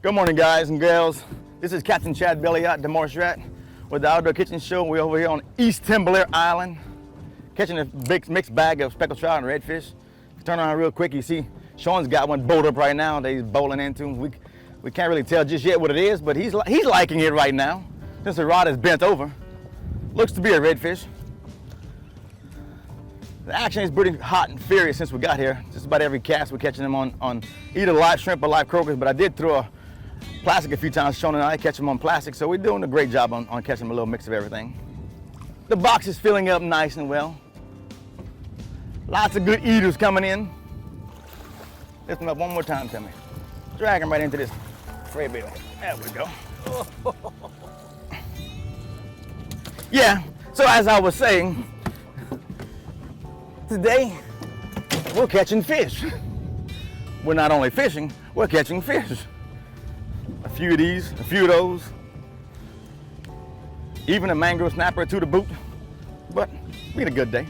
Good morning, guys and girls. This is Captain Chad Belliot, the Marsh Rat, with the Outdoor Kitchen Show. We're over here on East Timberlair Island, catching a big mixed bag of speckled trout and redfish. Turn around real quick, you see Sean's got one bowled up right now that he's bowling into. We can't really tell just yet what it is, but he's liking it right now, since the rod is bent over. Looks to be a redfish. The action is pretty hot and furious since we got here. Just about every cast we're catching them on either live shrimp or live croakers, but I did throw a plastic a few times. Sean and I catch them on plastic, so we're doing a great job on catching a little mix of everything. The box is filling up nice and well. Lots of good eaters coming in. Lift them up one more time, Timmy. Drag them right into this fray bale. There we go. Yeah, so as I was saying, today we're catching fish. We're not only fishing, we're catching fish. A few of these, a few of those, even a mangrove snapper to the boot. But we had a good day.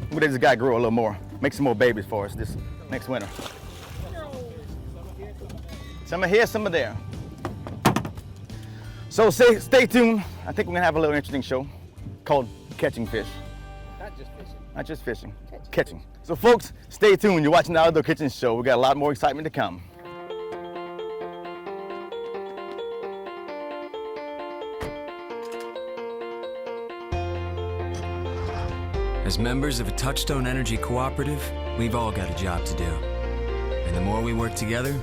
We'll let this guy grow a little more, make some more babies for us this next winter. Some are here, some are there. So stay tuned. I think we're gonna have a little interesting show called Catching Fish. Not just fishing. Not just fishing, catching. So folks, stay tuned. You're watching the Outdoor Kitchen Show. We got a lot more excitement to come. As members of a Touchstone Energy cooperative, we've all got a job to do. And the more we work together,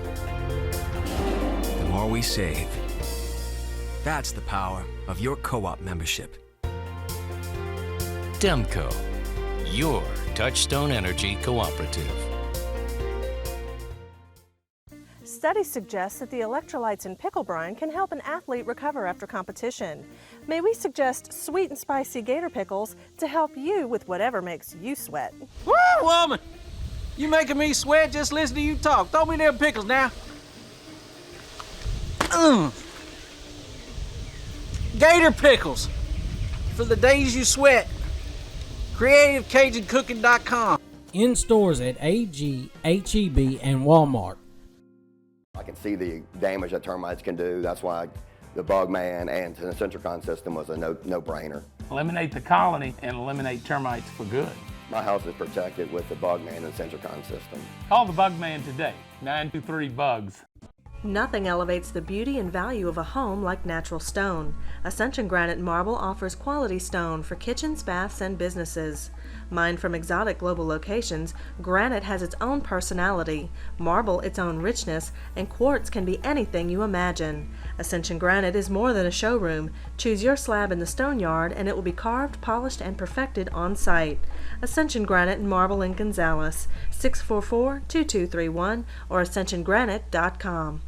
the more we save. That's the power of your co-op membership. Demco, your Touchstone Energy cooperative. Studies suggest that the electrolytes in pickle brine can help an athlete recover after competition. May we suggest sweet and spicy gator pickles to help you with whatever makes you sweat. Woo, woman! You making me sweat just listening to you talk. Throw me them pickles now. Gator pickles for the days you sweat. CreativeCajunCooking.com. In stores at AG, H-E-B, and Walmart. I can see the damage that termites can do. That's why the Bug Man and the Centricon system was a no-brainer. Eliminate the colony and eliminate termites for good. My house is protected with the Bug Man and Centricon system. Call the Bug Man today, 923-BUGS. Nothing elevates the beauty and value of a home like natural stone. Ascension Granite Marble offers quality stone for kitchens, baths, and businesses. Mined from exotic global locations, granite has its own personality, marble its own richness, and quartz can be anything you imagine. Ascension Granite is more than a showroom. Choose your slab in the stone yard and it will be carved, polished, and perfected on site. Ascension Granite and Marble in Gonzales, 644-2231 or ascensiongranite.com.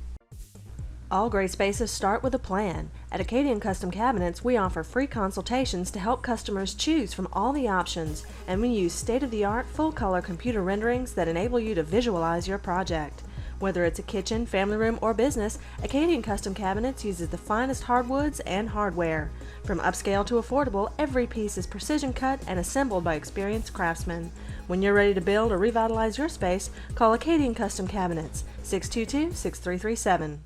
All great spaces start with a plan. At Acadian Custom Cabinets, we offer free consultations to help customers choose from all the options, and we use state-of-the-art full-color computer renderings that enable you to visualize your project. Whether it's a kitchen, family room, or business, Acadian Custom Cabinets uses the finest hardwoods and hardware. From upscale to affordable, every piece is precision cut and assembled by experienced craftsmen. When you're ready to build or revitalize your space, call Acadian Custom Cabinets, 622-6337.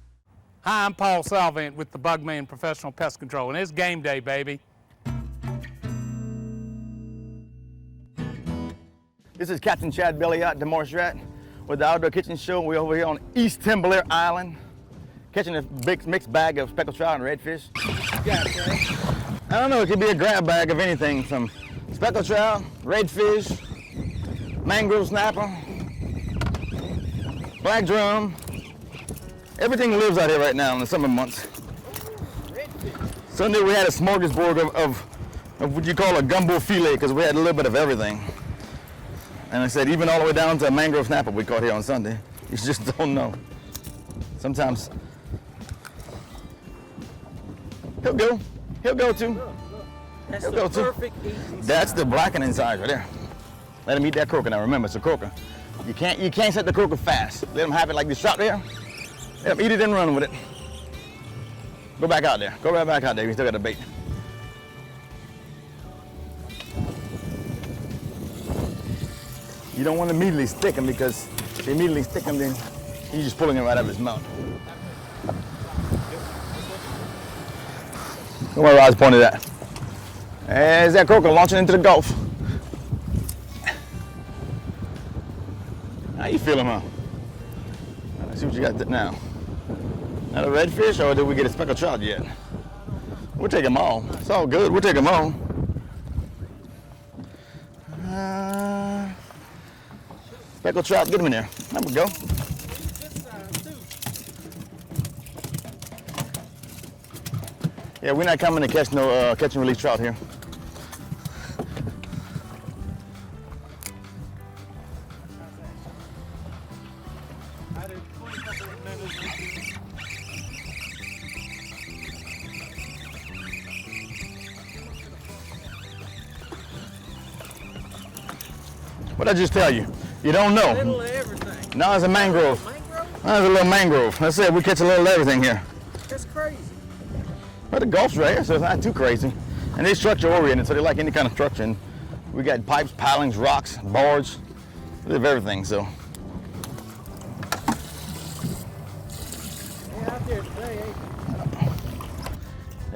Hi, I'm Paul Salvant with the Bug Man Professional Pest Control, and it's game day, baby. This is Captain Chad Belliot, the Marsh Rat, with the Outdoor Kitchen Show. We're over here on East Timberlair Island, catching a big mixed bag of speckled trout and redfish. I don't know, it could be a grab bag of anything from speckled trout, redfish, mangrove snapper, black drum. Everything lives out here right now in the summer months. Sunday we had a smorgasbord of what you call a gumbo filet, because we had a little bit of everything. And I said, even all the way down to a mangrove snapper we caught here on Sunday. You just don't know. Sometimes he'll go too. That's the perfect eating That's the blackening size right there. Let him eat that croaker. Now remember, it's a croaker. You can't set the croaker fast. Let him have it like this trout there. Let him eat it and run with it. Go back out there. Go right back out there. You still got the bait. You don't want to immediately stick him, because if you immediately stick him, then you're just pulling it right out of his mouth. Where my rod's pointed at. There's that croaker launching into the Gulf. How you feeling, huh? Let's see what you got now. Not a redfish, or did we get a speckled trout yet? We'll take them all. It's all good. We'll take them all. Speckled trout, get them in there. There we go. Yeah, we're not coming to catch no catch and release trout here. What'd I just tell you? You don't know. A little of everything. No, it's a mangrove. Mangrove? No, it's a little mangrove. That's it. We catch a little of everything here. That's crazy. But the Gulf's right here, so it's not too crazy. And they're structure oriented, so they like any kind of structure. And we got pipes, pilings, rocks, boards. We have everything, so. Yeah, out there today,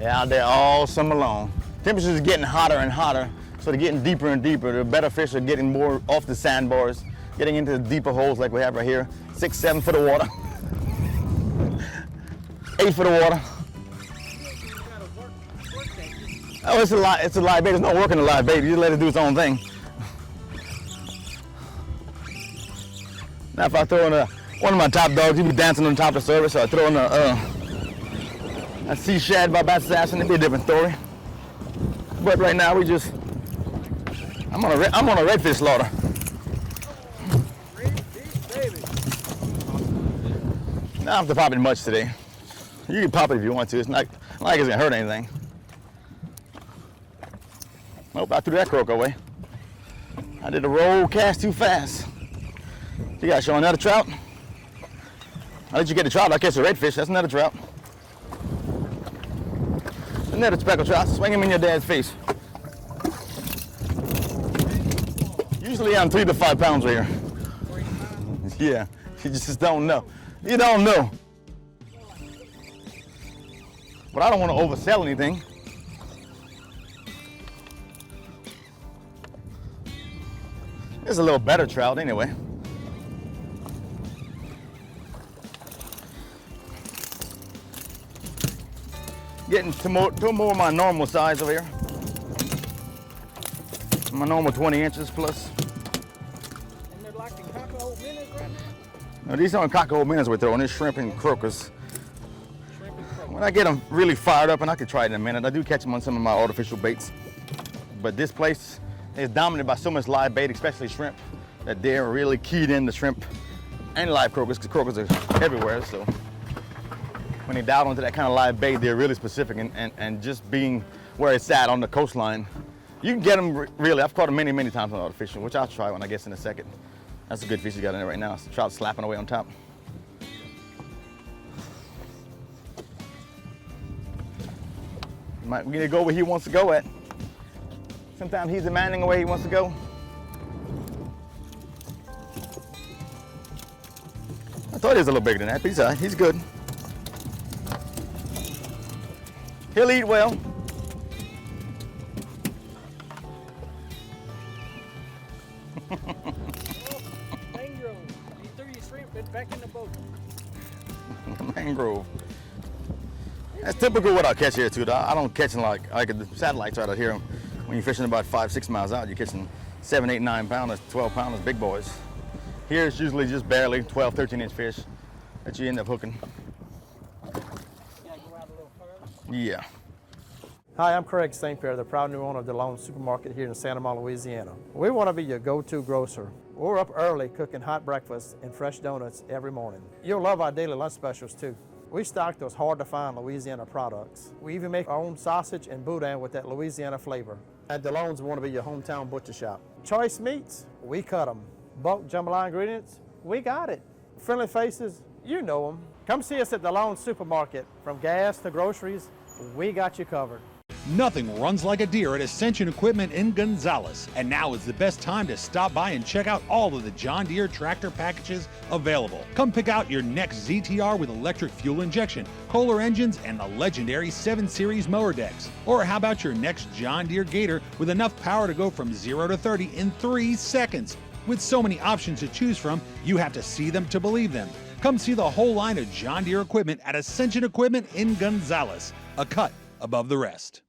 They're out there all summer long. Temperatures are getting hotter and hotter, so they're getting deeper and deeper. The better fish are getting more off the sandbars, getting into the deeper holes like we have right here. 6, 7 foot of water. 8 foot of water. Oh, it's a live bait. There's no working a live bait. You just let it do its own thing. Now, if I throw in one of my top dogs, he'd be dancing on top of the service. So I throw in a sea shad by bass assassin, it'd be a different story. But right now, I'm on a redfish slaughter. I don't have to pop it much today. You can pop it if you want to. It's not like it's gonna hurt anything. Nope, I threw that croak away. I did a roll cast too fast. You gotta show another trout. I'll let you get the trout. I'll catch a redfish. That's another trout. Another speckled trout. Swing him in your dad's face. Usually I'm 3 to 5 pounds right here. Yeah, you just don't know. You don't know. But I don't want to oversell anything. It's a little better trout anyway. Getting to more of my normal size over here. My normal 20 inches plus. And they're like the cockle minnows right now? No, these aren't cockle minnows we're throwing. They're shrimp and croakers. When I get them really fired up, and I could try it in a minute, I do catch them on some of my artificial baits. But this place is dominated by so much live bait, especially shrimp, that they're really keyed in the shrimp and live croakers, because croakers are everywhere. So when they dial onto that kind of live bait, they're really specific, and just being where it's at on the coastline, you can get them really. I've caught them many, many times on artificial, which I'll try when I guess in a second. That's a good fish you got in there right now. It's a trout slapping away on top. Might get to go where he wants to go at. Sometimes he's demanding the way he wants to go. I thought he was a little bigger than that, but he's good. He'll eat well. Mangrove. You threw your shrimp, it's back in the boat. Mangrove. That's typical what I catch here too. I don't catch them like the satellites right out here. When you're fishing about 5, 6 miles out, you're catching 7, 8, 9 pounders, 12 pounders, big boys. Here it's usually just barely 12, 13 inch fish that you end up hooking. Yeah. Hi, I'm Craig St. Pierre, the proud new owner of DeLone Supermarket here in Santa Monica, Louisiana. We want to be your go-to grocer. We're up early cooking hot breakfast and fresh donuts every morning. You'll love our daily lunch specials too. We stock those hard-to-find Louisiana products. We even make our own sausage and boudin with that Louisiana flavor. At DeLone's, we want to be your hometown butcher shop. Choice meats, we cut them. Bulk jambalaya ingredients, we got it. Friendly faces, you know them. Come see us at DeLone Supermarket. From gas to groceries, we got you covered. Nothing runs like a deer at Ascension Equipment in Gonzales. And now is the best time to stop by and check out all of the John Deere tractor packages available. Come pick out your next ZTR with electric fuel injection, Kohler engines, and the legendary 7 Series mower decks. Or how about your next John Deere Gator with enough power to go from 0 to 30 in 3 seconds? With so many options to choose from, you have to see them to believe them. Come see the whole line of John Deere equipment at Ascension Equipment in Gonzales, a cut above the rest.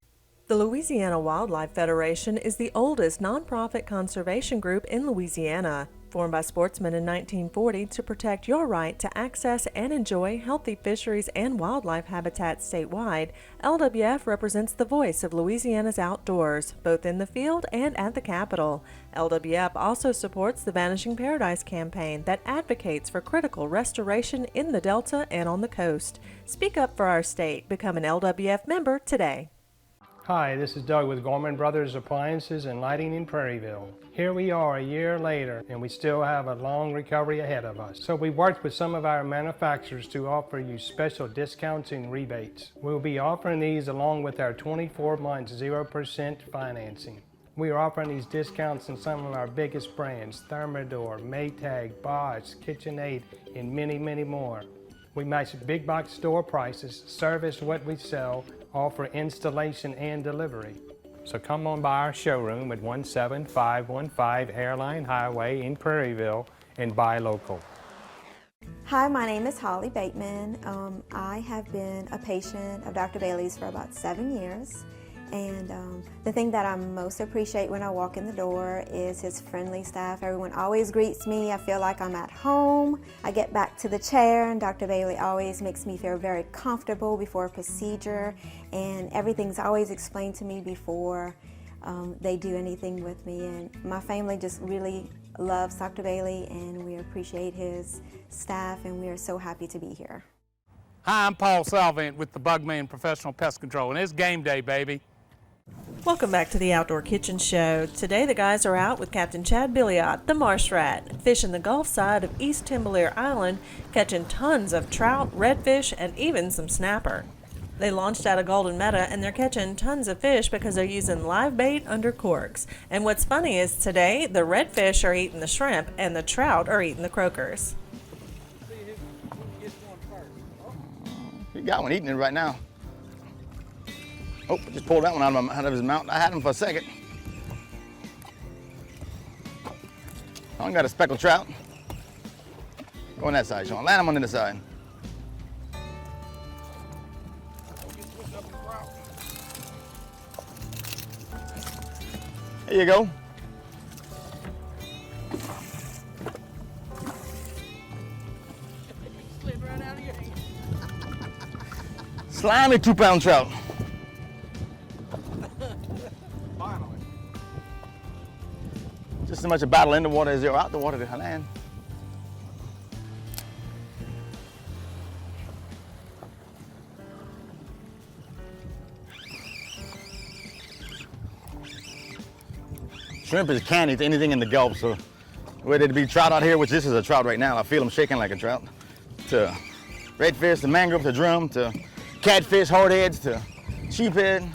The Louisiana Wildlife Federation is the oldest nonprofit conservation group in Louisiana. Formed by sportsmen in 1940 to protect your right to access and enjoy healthy fisheries and wildlife habitats statewide, LWF represents the voice of Louisiana's outdoors, both in the field and at the Capitol. LWF also supports the Vanishing Paradise campaign that advocates for critical restoration in the Delta and on the coast. Speak up for our state. Become an LWF member today. Hi, this is Doug with Gorman Brothers Appliances and Lighting in Prairieville. Here we are a year later and we still have a long recovery ahead of us. So we worked with some of our manufacturers to offer you special discounts and rebates. We'll be offering these along with our 24 months 0% financing. We are offering these discounts in some of our biggest brands, Thermador, Maytag, Bosch, KitchenAid, and many, many more. We match big box store prices, service what we sell, offer installation and delivery. So come on by our showroom at 17515 Airline Highway in Prairieville and buy local. Hi, my name is Holly Bateman. I have been a patient of Dr. Bailey's for about 7 years. And the thing that I most appreciate when I walk in the door is his friendly staff. Everyone always greets me. I feel like I'm at home. I get back to the chair and Dr. Bailey always makes me feel very comfortable before a procedure, and everything's always explained to me before they do anything with me. And my family just really loves Dr. Bailey, and we appreciate his staff, and we are so happy to be here. Hi, I'm Paul Salvant with the Bugman Professional Pest Control, and it's game day, baby. Welcome back to the Outdoor Kitchen Show. Today the guys are out with Captain Chad Billiot, the Marsh Rat, fishing the Gulf side of East Timberleer Island, catching tons of trout, redfish, and even some snapper. They launched out of Golden Meta and they're catching tons of fish because they're using live bait under corks. And what's funny is today the redfish are eating the shrimp and the trout are eating the croakers. You got one eating it right now. Oh, just pulled that one out of his mouth. I had him for a second. I got a speckled trout. Go on that side, Sean. Land him on the side. There you go. Slid right out of your hand. Slimy 2-pound trout. Just as much a battle in the water as you're out the water to land. Shrimp is candy to anything in the Gulf, so whether it be trout out here, which this is a trout right now, I feel them shaking like a trout, to redfish, to mangrove, to drum, to catfish, hardheads, to sheephead,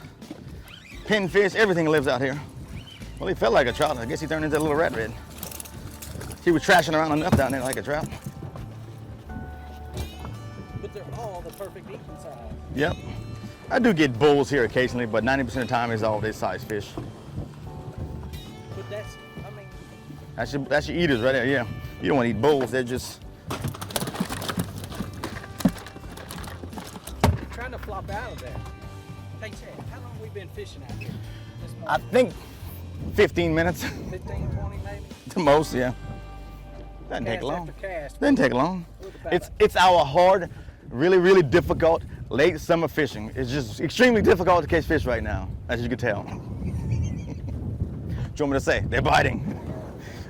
pinfish, everything lives out here. Well, he felt like a trout. I guess he turned into a little rat red. He was trashing around enough down there like a trout. But they're all the perfect eating size. Yep. I do get bulls here occasionally, but 90% of the time it's all this size fish. But that's, I mean... That's your eaters right there, yeah. You don't want to eat bulls, they're just... trying to flop out of there. Hey, Chad, how long have we been fishing out here? I think 15 minutes. 15, 20 maybe? The most, yeah. Doesn't take Cast long. after cast. Doesn't take long. It's our hard, really, really difficult late summer fishing. It's just extremely difficult to catch fish right now, as you can tell. What you want me to say? They're biting.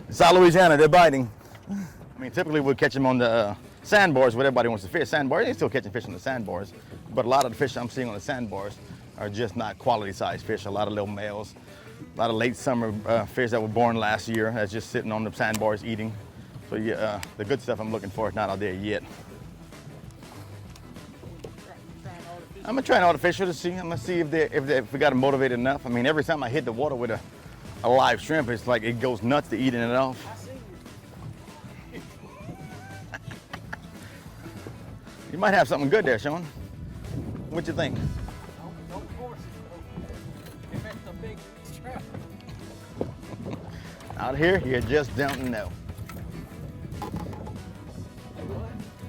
South Louisiana, they're biting. I mean, typically we'll catch them on the sandbars where everybody wants to fish. Sandbars, they're still catching fish on the sandbars, but a lot of the fish I'm seeing on the sandbars are just not quality size fish. A lot of little males, a lot of late summer fish that were born last year that's just sitting on the sandbars eating. So yeah, the good stuff I'm looking for is not out there yet. Trying artificial I'm gonna try an artificial to see. I'm gonna see if we got them motivated enough. I mean, every time I hit the water with a live shrimp, it's like it goes nuts to eating it off. You might have something good there, Sean. What you think? Don't force it. It makes a big trap. Out here, you just don't know.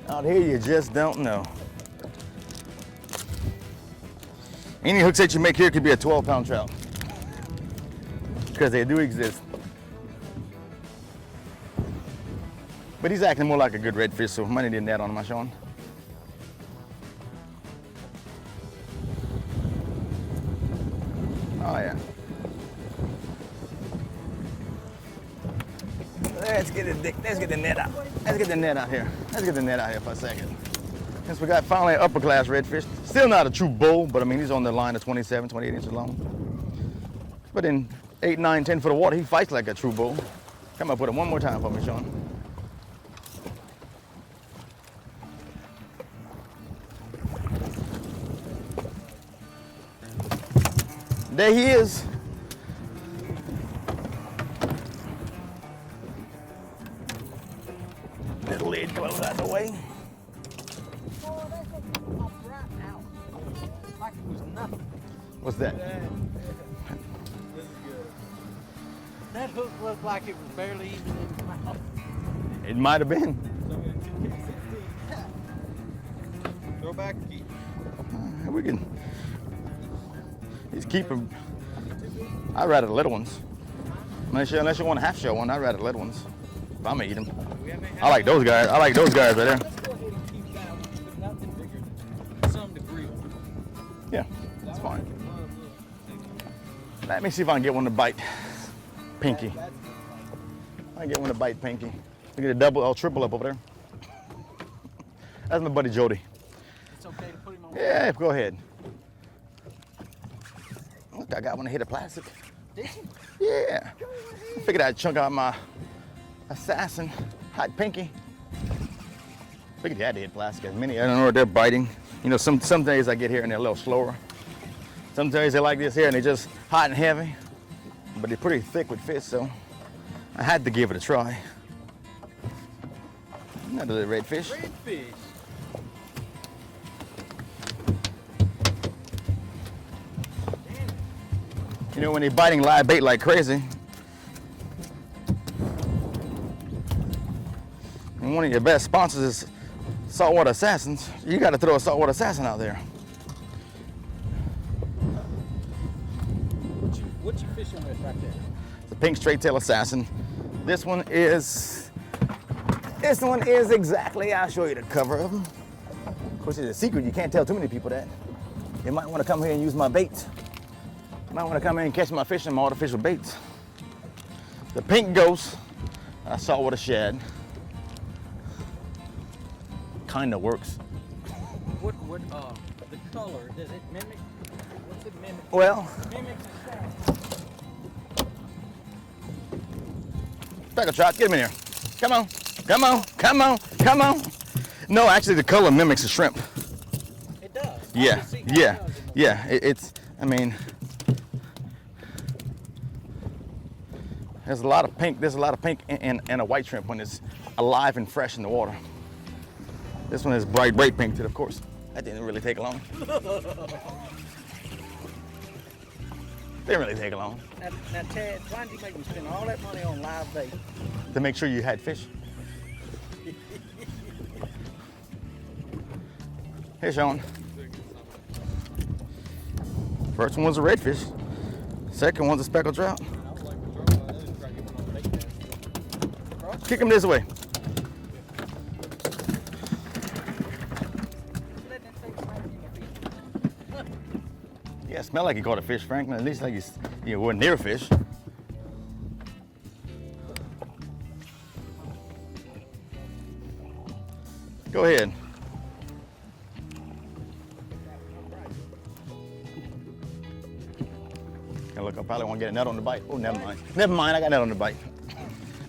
Out here, you just don't know. Any hooks that you make here could be a 12-pound trout, because they do exist. But he's acting more like a good redfish, so money didn't net on him, Sean. Oh yeah. Let's get the net out. Let's get the net out here. Let's get the net out here for a second. Since we got finally an upper class redfish, still not a true bull, but I mean, he's on the line of 27, 28 inches long. But in 8, 9, 10 foot of water, he fights like a true bull. Come on, put it one more time for me, Sean. There he is. Little lid close out the way. What's that? This is good. That hook looked like it was barely even in the mouth. It might have been. Throw back the key. We can. He's keeping. I'd rather the little ones. Unless you want a half shell one, I'd rather the little ones. If I'm gonna eat them. I like those guys. I like those guys right there. Let's go ahead and keep that one, but nothing bigger than some to grill. Yeah, that's fine. Let me see if I can get one to bite Pinky. I can get one to bite Pinky. We get a double or triple up over there. That's my buddy Jody. It's okay to put him on. Yeah, go ahead. Look, I got one to hit a plastic. Did you? Yeah. I figured I'd chunk out my assassin, hot Pinky. Figured you had to hit plastic. As many, I don't know what they're biting. You know, some days I get here and they're a little slower. Some days they're like this here and they're just hot and heavy. But they're pretty thick with fish, so I had to give it a try. Another little redfish. Redfish. You know, when they're biting live bait like crazy, and one of your best sponsors is Saltwater Assassins, you got to throw a Saltwater Assassin out there. What you fishing with right there? The pink straight tail assassin. This one is exactly, I'll show you the cover of them. Of course, it's a secret. You can't tell too many people that. They might want to come here and use my bait. Might want to come in and catch my fish in my artificial baits. The pink ghost, I saw with a shad. Kinda works. What the color, does it mimic? What's it mimic? Well, Mimics a take a shot, get him in here. Come on, come on, come on, come on. No, actually the color mimics a shrimp. It does. Yeah, yeah. It's, I mean, there's a lot of pink and a white shrimp when it's alive and fresh in the water. This one is bright pink too, of course. That didn't really take long. Didn't really take long. Now Ted, why did you make me spend all that money on live bait? To make sure you had fish. Here, Sean. First one was a redfish. Second one's a speckled trout. Kick him this way. Yeah, it smelled like he caught a fish, Franklin. At least like he wasn't near a fish. Go ahead. Now look, I probably won't get a net on the bite. Oh, never mind. Never mind, I got a net on the bite.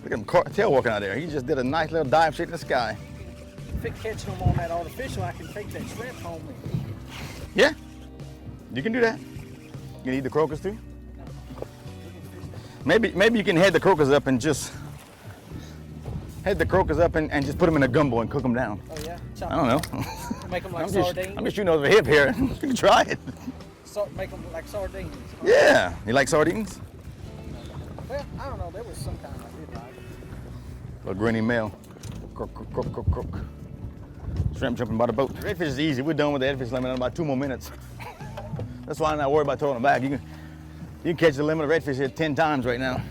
Look at him tail walking out there. He just did a nice little dive straight in the sky. catching them on that artificial, I can take that shrimp home and Yeah, you can do that. You can eat the croakers too. Maybe you can head the croakers up and just just put them in a gumbo and cook them down. oh yeah, I don't know. Make them like I'm just sardines. shooting over the hip here. You can try it. Make them like sardines. Yeah, you like sardines? Well, I don't know. There was some kind I did like. A grinny male. Croak, croak, croak, croak, croak. Shrimp jumping by the boat. Redfish is easy. We're done with the redfish limit in about 2 more minutes. That's why I'm not worried about throwing them back. You can catch the limit of redfish here 10 times right now.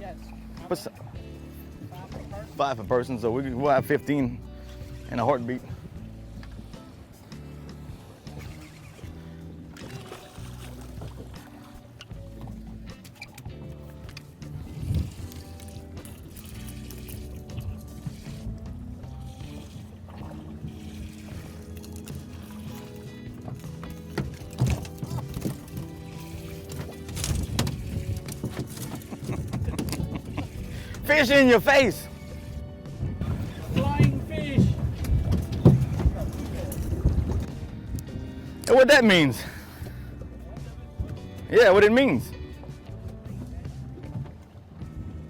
Yes. But 5 per person, so we'll have 15 in a heartbeat. Fish in your face. Flying fish. And what that means? Yeah, what it means.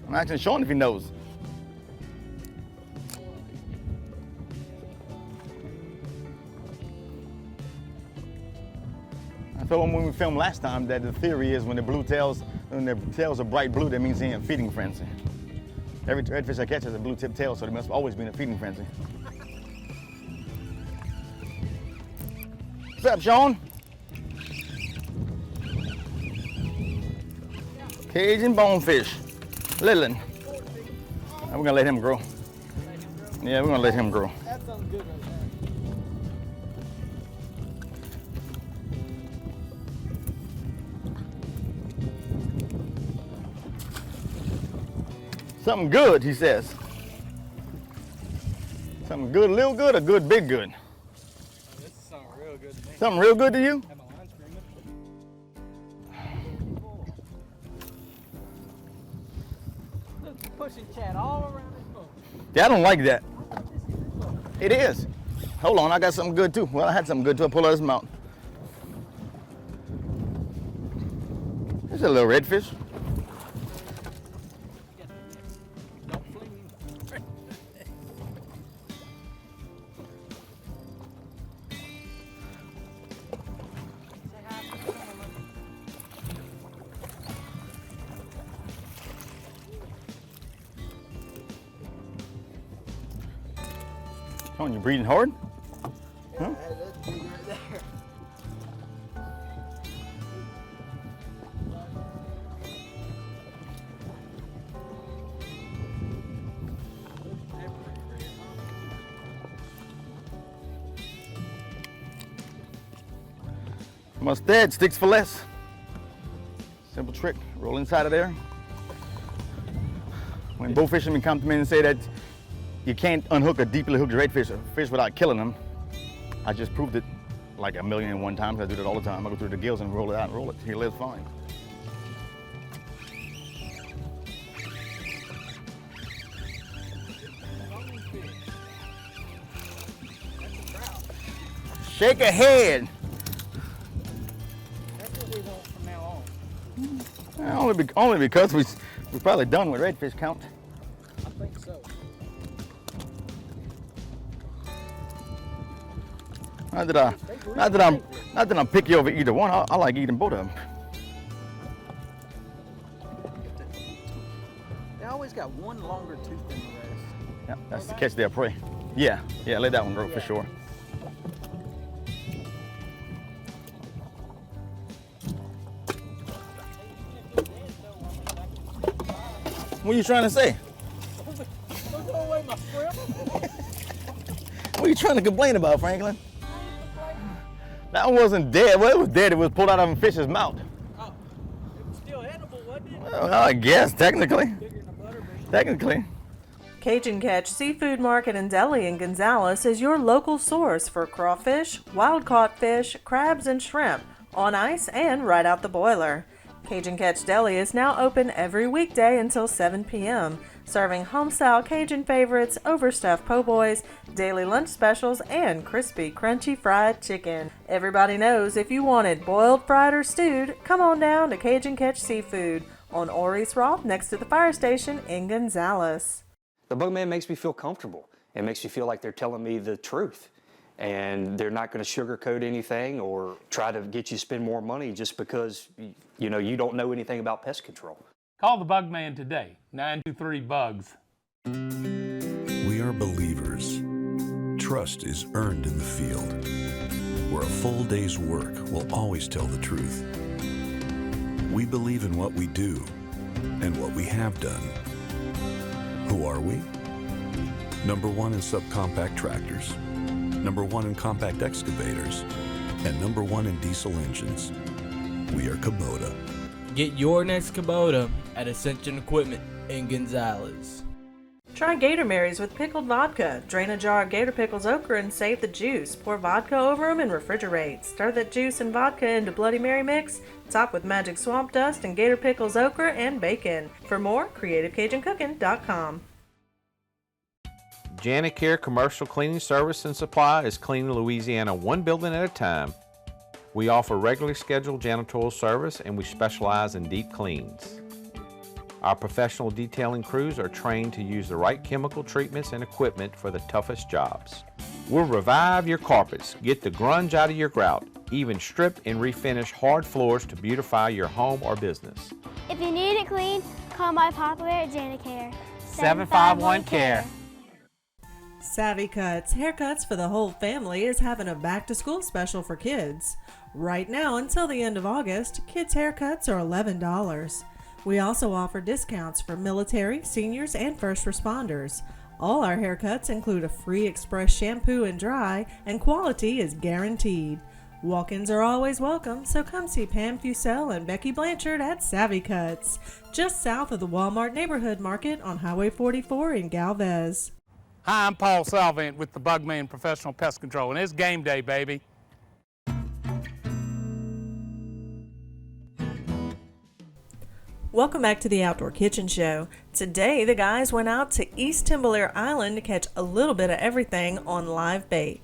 I'm asking Sean if he knows. I told him when we filmed last time that the theory is when the tails are bright blue, that means they're in a feeding frenzy. Every redfish I catch has a blue tip tail, so they must always be in a feeding frenzy. What's up, Sean? Cajun bonefish. Littling. We're gonna let him grow. Yeah, we're gonna let him grow. That sounds good right there. Something good, he says. Something good, a little good, or good, big good? This is something real good to me. Something real good to you? Have my line screaming. Look, pushing Chad all around his boat. Yeah, I don't like that. It is. Hold on, I got something good too. Well, I had something good too. I'll pull out his mouth. There's a little redfish. Don't fling him. Sean, you breathing hard? Huh? That's big right there. Mustard sticks for less. Simple trick. Roll inside of there. When bow fishermen come to me and say that you can't unhook a deeply hooked redfish fish without killing them, I just proved it like 1,000,001 times. I do that all the time. I go through the gills and roll it out and roll it. He lives fine. Shake a head. That's what we want from now on. Only because we're probably done with redfish count. I think so. Not that I'm picky over either one. I like eating both of them. They always got one longer tooth than the rest. Yeah, that's to catch their prey. Yeah, let that one grow for sure. What are you trying to say? Don't throw away my shrimp. What are you trying to complain about, Franklin? That one wasn't dead. Well, it was dead. It was pulled out of a fish's mouth. Oh, it was still edible, wasn't it? Well, I guess, technically. Bigger than a butterbean. Technically. Cajun Catch Seafood Market and Deli in Gonzales is your local source for crawfish, wild-caught fish, crabs, and shrimp, on ice and right out the boiler. Cajun Catch Deli is now open every weekday until 7 p.m., serving home-style Cajun favorites, overstuffed po' boys, daily lunch specials, and crispy, crunchy fried chicken. Everybody knows if you wanted boiled, fried, or stewed, come on down to Cajun Catch Seafood on Oris Roth next to the fire station in Gonzales. The Bugman makes me feel comfortable. It makes me feel like they're telling me the truth. And they're not going to sugarcoat anything or try to get you to spend more money just because you don't know anything about pest control. Call the Bugman today, 923-BUGS. We are believers. Trust is earned in the field, where a full day's work will always tell the truth. We believe in what we do and what we have done. Who are we? Number 1 in subcompact tractors, number 1 in compact excavators, and number 1 in diesel engines. We are Kubota. Get your next Kubota at Ascension Equipment in Gonzales. Try Gator Marys with pickled vodka. Drain a jar of Gator Pickles okra and save the juice. Pour vodka over them and refrigerate. Stir that juice and vodka into Bloody Mary mix. Top with Magic Swamp Dust and Gator Pickles okra and bacon. For more, CreativeCajunCooking.com. Janicare Commercial Cleaning Service and Supply is cleaning Louisiana one building at a time. We offer regularly scheduled janitorial service and we specialize in deep cleans. Our professional detailing crews are trained to use the right chemical treatments and equipment for the toughest jobs. We'll revive your carpets, get the grunge out of your grout, even strip and refinish hard floors to beautify your home or business. If you need it clean, call my Papa at Janicare. 751-CARE. Savvy Cuts, haircuts for the whole family, is having a back-to-school special for kids. Right now until the end of August, kids' haircuts are $11. We also offer discounts for military, seniors, and first responders. All our haircuts include a free express shampoo and dry, and quality is guaranteed. Walk-ins are always welcome, so come see Pam Fusell and Becky Blanchard at Savvy Cuts, just south of the Walmart Neighborhood Market on Highway 44 in Galvez. Hi, I'm Paul Salvant with the Bugman Professional Pest Control, and it's game day, baby. Welcome back to the Outdoor Kitchen Show. Today, the guys went out to East Timbalere Island to catch a little bit of everything on live bait.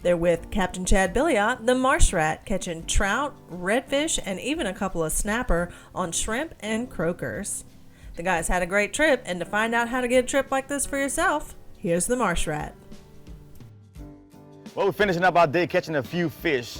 They're with Captain Chad Billiot, the Marsh Rat, catching trout, redfish, and even a couple of snapper on shrimp and croakers. The guys had a great trip, and to find out how to get a trip like this for yourself, here's the Marsh Rat. Well, we're finishing up our day catching a few fish.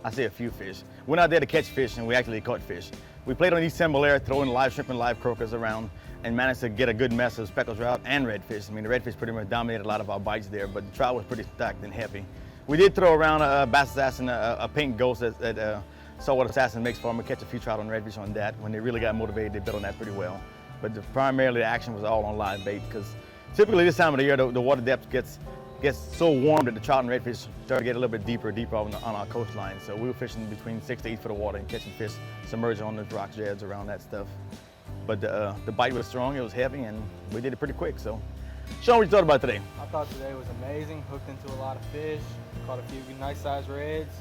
I say a few fish. We're not there to catch fish, and we actually caught fish. We played on East Timbalere, throwing live shrimp and live croakers around, and managed to get a good mess of speckled trout and redfish. I mean, the redfish pretty much dominated a lot of our bites there, but the trout was pretty stacked and heavy. We did throw around a bass assassin, a pink ghost that saltwater assassin makes for them. We catch a few trout on redfish on that. When they really got motivated, they bit on that pretty well. But primarily the action was all on live bait, because typically this time of the year, the water depth gets so warm that the trout and redfish start to get a little bit deeper on our coastline. So we were fishing between 6 to 8 foot of water and catching fish submerged on the rock jabs around that stuff. But the bite was strong, it was heavy, and we did it pretty quick. So, Sean, what you thought about today? I thought today was amazing. Hooked into a lot of fish, caught a few nice sized reds,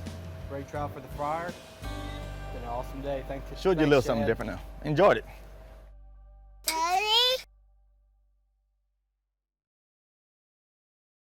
great trout for the fryer. It's been an awesome day. Thank you. Showed you a little something different now. Enjoyed it.